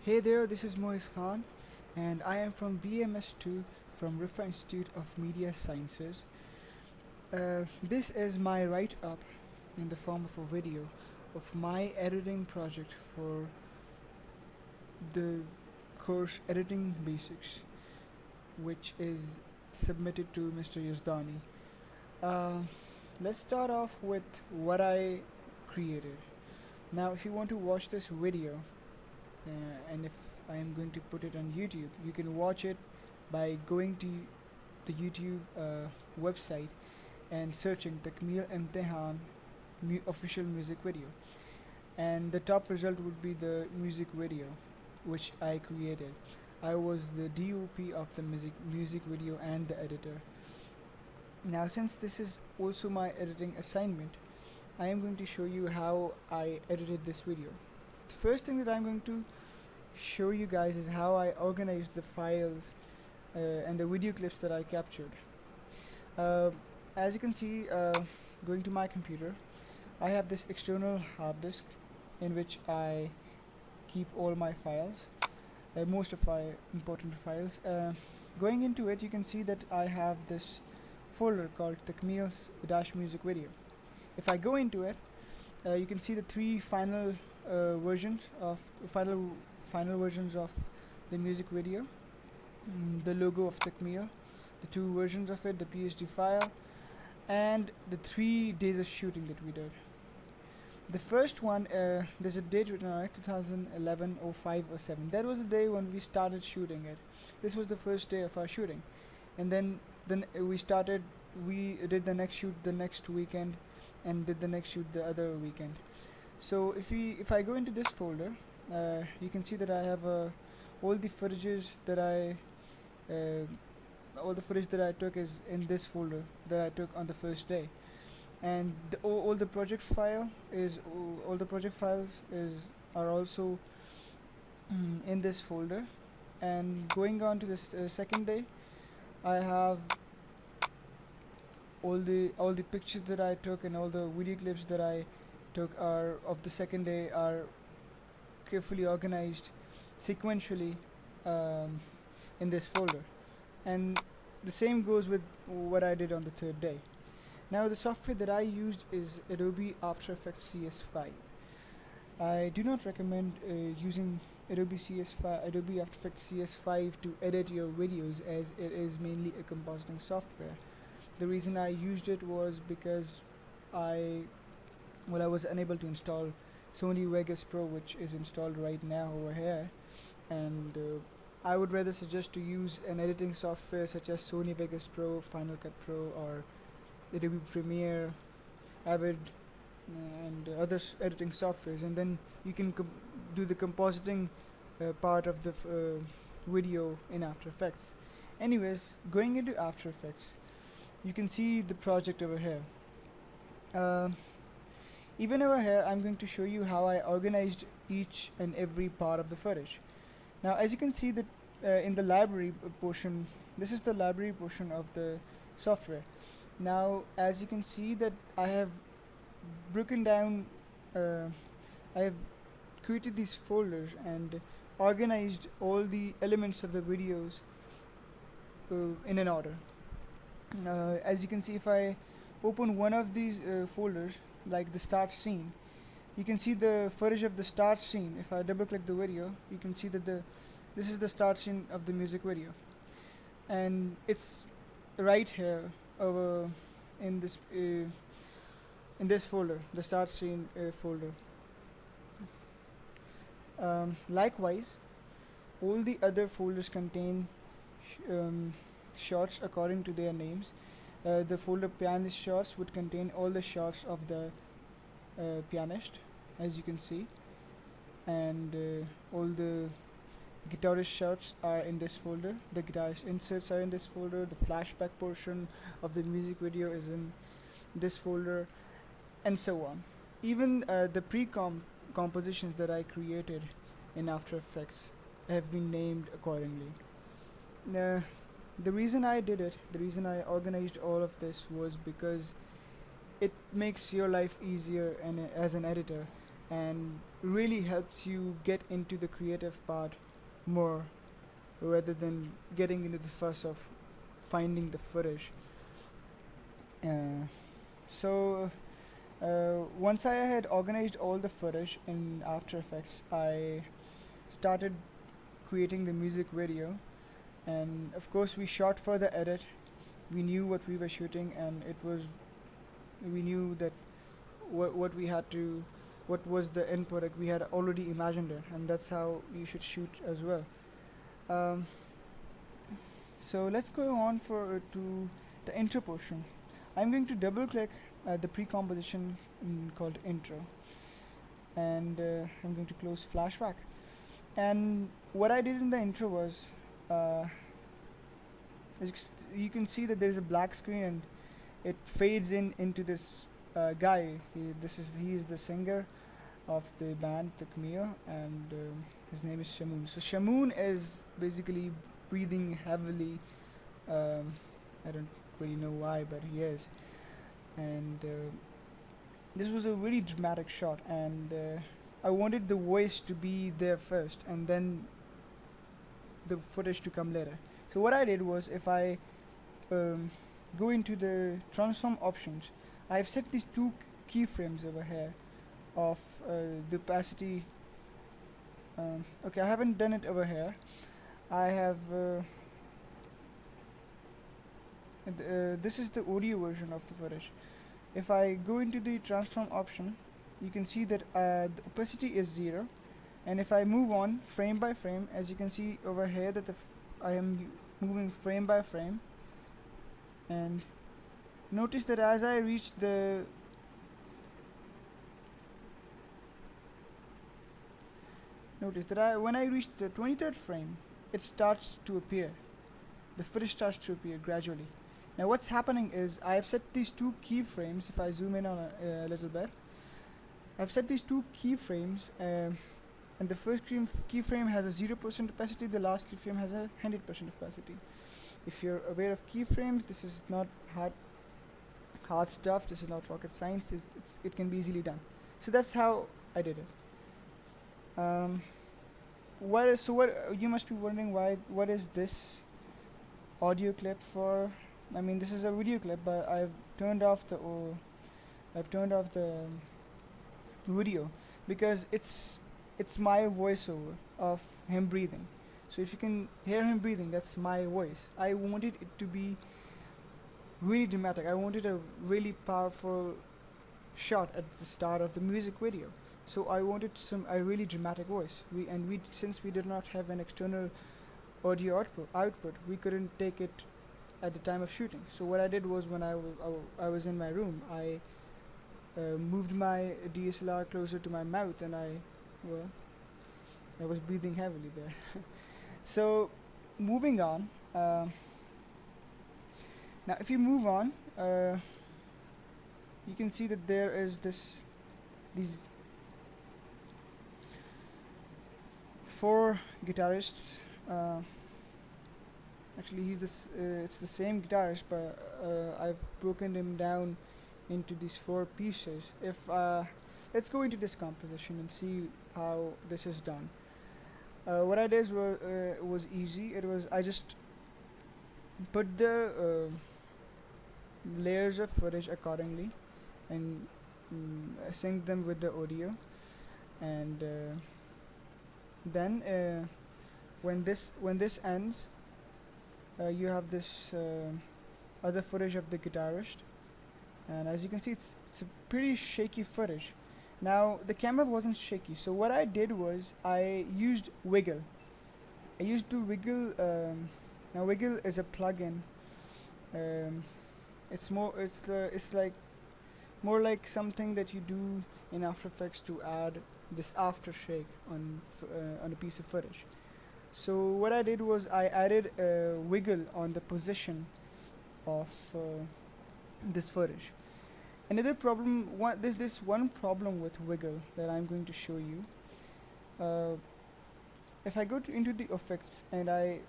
Hey there, this is Moiz Khan, and I am from BMS2 from Rifa Institute of Media Sciences. This is my write-up in the form of a video of my editing project for the course Editing Basics, which is submitted to Mr. Yazdani. Uh, let's start off with what I created. Now, if you want to watch this video, and if I am going to put it on YouTube, you can watch it by going to the YouTube website and searching the Imtehaan official music video, and the top result would be the music video which I created. I was the DOP of the music video and the editor. Now, since this is also my editing assignment, I am going to show you how I edited this video. The first thing that I'm going to show you guys is how I organized the files and the video clips that I captured. As you can see, going to my computer, I have this external hard disk in which I keep all my files, most of my important files. Going into it, you can see that I have this folder called Takmil's-music video. If I go into it, you can see the three final versions of the music video, the logo of Takmil, the two versions of it, the PSD file, and the 3 days of shooting that we did. The first one, there's a date written on it, 2011 05 07. That was the day when we started shooting it. This was the first day of our shooting, and then we did the next shoot the next weekend, and did the next shoot the other weekend. So if I go into this folder, you can see that I have all the footage that I took is in this folder that I took on the first day, and all the project files are also in this folder. And going on to this second day, I have all the pictures that I took and all the video clips that I took of the second day are carefully organized sequentially in this folder, and the same goes with what I did on the third day. Now, the software that I used is Adobe After Effects CS5. I do not recommend using Adobe After Effects CS5 to edit your videos, as it is mainly a compositing software. The reason I used it was because I was unable to install Sony Vegas Pro, which is installed right now over here, and I would rather suggest to use an editing software such as Sony Vegas Pro, Final Cut Pro, or Adobe Premiere, Avid, and other editing softwares, and then you can do the compositing part of the video in After Effects. Anyways, going into After Effects, you can see the project over here. Even over here, I'm going to show you how I organized each and every part of the footage. Now, as you can see that in the library portion, this is the library portion of the software. Now, as you can see that I have broken down, I have created these folders and organized all the elements of the videos in an order. As you can see, if I open one of these folders, like the start scene, you can see the footage of the start scene. If I double click the video, you can see that this is the start scene of the music video, and it's right here over in this folder, the start scene folder. Likewise, all the other folders contain shots according to their names. The folder pianist shots would contain all the shots of the pianist, as you can see, and all the guitarist shots are in this folder. The guitarist inserts are in this folder. The flashback portion of the music video is in this folder, and so on. Even the compositions that I created in After Effects have been named accordingly. The reason I did it, the reason I organized all of this was because it makes your life easier and as an editor, and really helps you get into the creative part more rather than getting into the fuss of finding the footage. So once I had organized all the footage in After Effects, I started creating the music video, and of course we shot for the edit. We knew what we were shooting, and we knew that what we had to, what was the end product. We had already imagined it, and that's how you should shoot as well. Um, so let's go on to the intro portion. I'm going to double click the pre-composition called intro, and I'm going to close flashback. And what I did in the intro was, as you can see that there's a black screen, and it fades into this guy. He is the singer of the band, the Camille, and his name is Shamoon. So Shamoon is basically breathing heavily. I don't really know why, but he is. And this was a really dramatic shot, and I wanted the voice to be there first, and then the footage to come later. So what I did was, if I go into the transform options, I've set these two keyframes over here of the opacity. Okay, I haven't done it over here. I have this is the audio version of the footage. If I go into the transform option, you can see that the opacity is 0, and if I move on frame by frame, as you can see over here that I am moving frame by frame, and notice that as I reach the when I reach the 23rd frame, it starts to appear. The footage starts to appear gradually. Now what's happening is, I have set these two keyframes. If I zoom in on a little bit, I've set these two keyframes, and the first keyframe has a 0% opacity, the last keyframe has a 100% opacity. If you're aware of keyframes, this is not hard stuff, this is not rocket science, it can be easily done. So that's how I did it. What you must be wondering, what is this audio clip for? I mean, this is a video clip, but I've turned off the video because it's my voiceover of him breathing. So if you can hear him breathing, that's my voice. I wanted it to be really dramatic. I wanted a really powerful shot at the start of the music video. So I wanted a really dramatic voice. Since we did not have an external audio output, we couldn't take it at the time of shooting. So what I did was, when I was in my room, I moved my DSLR closer to my mouth, and I was breathing heavily there. So moving on, now if you move on, you can see that there is these 4 guitarists. Actually, it's the same guitarist, but I've broken him down into these 4 pieces. Let's go into this composition and see how this is done. What I did was easy. I just put the layers of footage accordingly, and sync them with the audio, and then when this ends, you have this other footage of the guitarist, and as you can see, it's a pretty shaky footage. Now the camera wasn't shaky, so what I did was, I used Wiggle. I used to Wiggle. Now Wiggle is a plugin. It's like more like something that you do in After Effects to add this aftershake on a piece of footage. So what I did was, I added a wiggle on the position of this footage. Another problem, there's this one problem with wiggle that I'm going to show you. If I go into the effects and I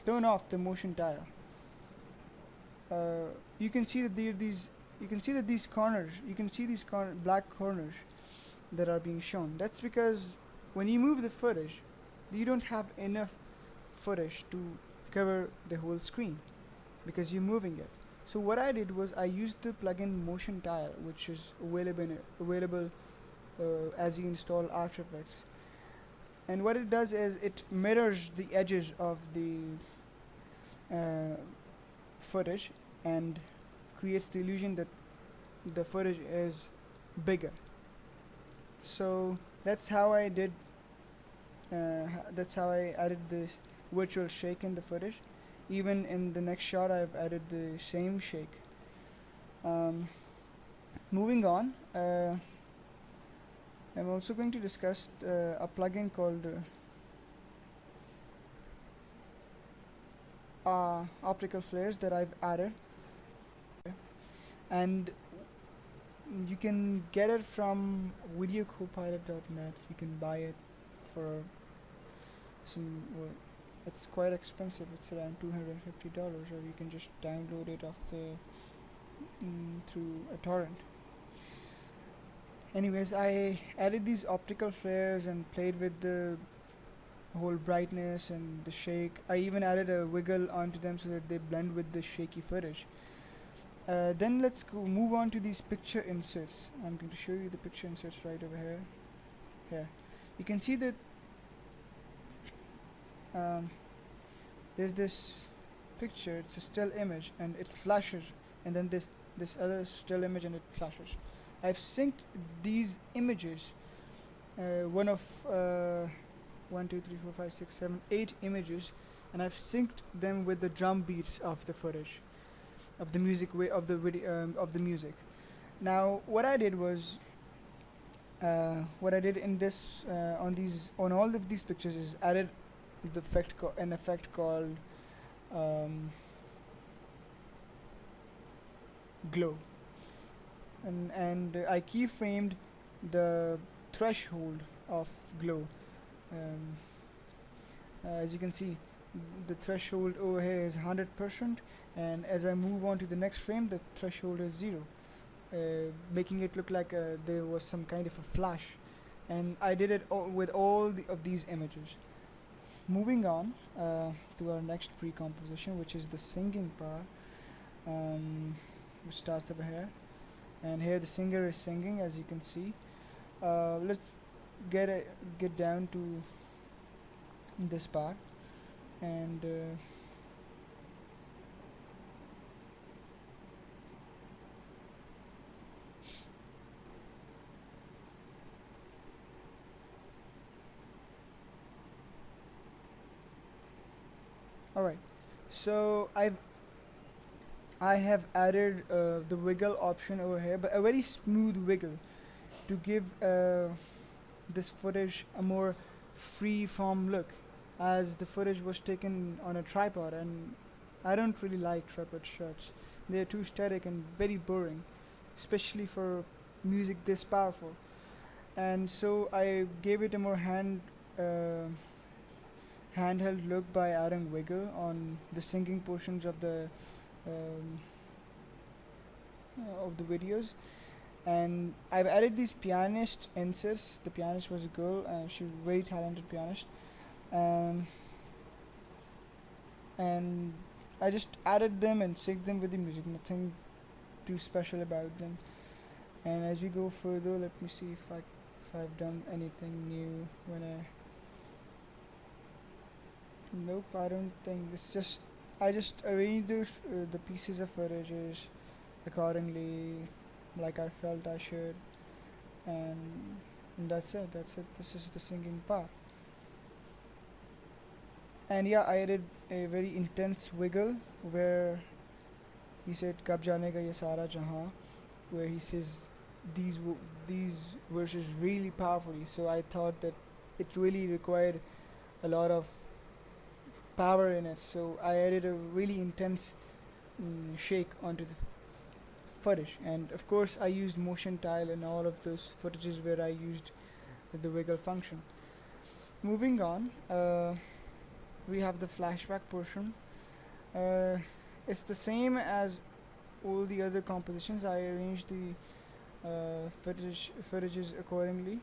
turn off the motion tile, you can see that these corners, black corners, that are being shown. That's because when you move the footage, you don't have enough footage to cover the whole screen because you're moving it. So what I did was I used the plugin Motion Tile, which is available as you install After Effects. And what it does is it mirrors the edges of the footage and creates the illusion that the footage is bigger. So that's how I did. That's how I added this virtual shake in the footage. Even in the next shot, I've added the same shake. Moving on, I'm also going to discuss a plugin called optical flares that I've added, and you can get it from videocopilot.net. You can buy it for some. Well, it's quite expensive. It's around $250, or you can just download it off the through a torrent. Anyways, I added these optical flares and played with the whole brightness and the shake. I even added a wiggle onto them so that they blend with the shaky footage. Then let's move on to these picture inserts. I'm going to show you the picture inserts right over here. Here, you can see that there's this picture. It's a still image, and it flashes, and then this other still image, and it flashes. I've synced these images, one of 1, 2, 3, 4, 5, 6, 7, 8 images, and I've synced them with the drum beats of the footage, of the music of the video of the music. Now, what I did was, what I did in this on all of these pictures is added the an effect called glow. And I keyframed the threshold of glow. As you can see, the threshold over here is 100%, and as I move on to the next frame, the threshold is 0, making it look like there was some kind of a flash. And I did it with all of these images. Moving on to our next pre-composition, which is the singing part, which starts over here. And here the singer is singing, as you can see. Let's get down to this part, and all right. So I have added the wiggle option over here, but a very smooth wiggle to give this footage a more free-form look, as the footage was taken on a tripod, and I don't really like tripod shots. They're too static and very boring, especially for music this powerful. And so I gave it a more handheld look by adding wiggle on the singing portions of the videos. And I've added these pianist inserts. The pianist was a girl, and she's a very talented pianist. And I just added them and synced them with the music. Nothing too special about them. And as we go further, let me see if I've done anything new when Nope, I don't think. I just arranged the pieces of footages accordingly, like I felt I should, and that's it. This is the singing part. And yeah, I added a very intense wiggle where he said "Kab janega ye sara jahan," where he says these verses really powerfully. So I thought that it really required a lot of power in it. So I added a really intense shake onto the footage, and of course I used motion tile in all of those footages where I used the wiggle function. Moving on, we have the flashback portion. It's the same as all the other compositions. I arranged the footages accordingly.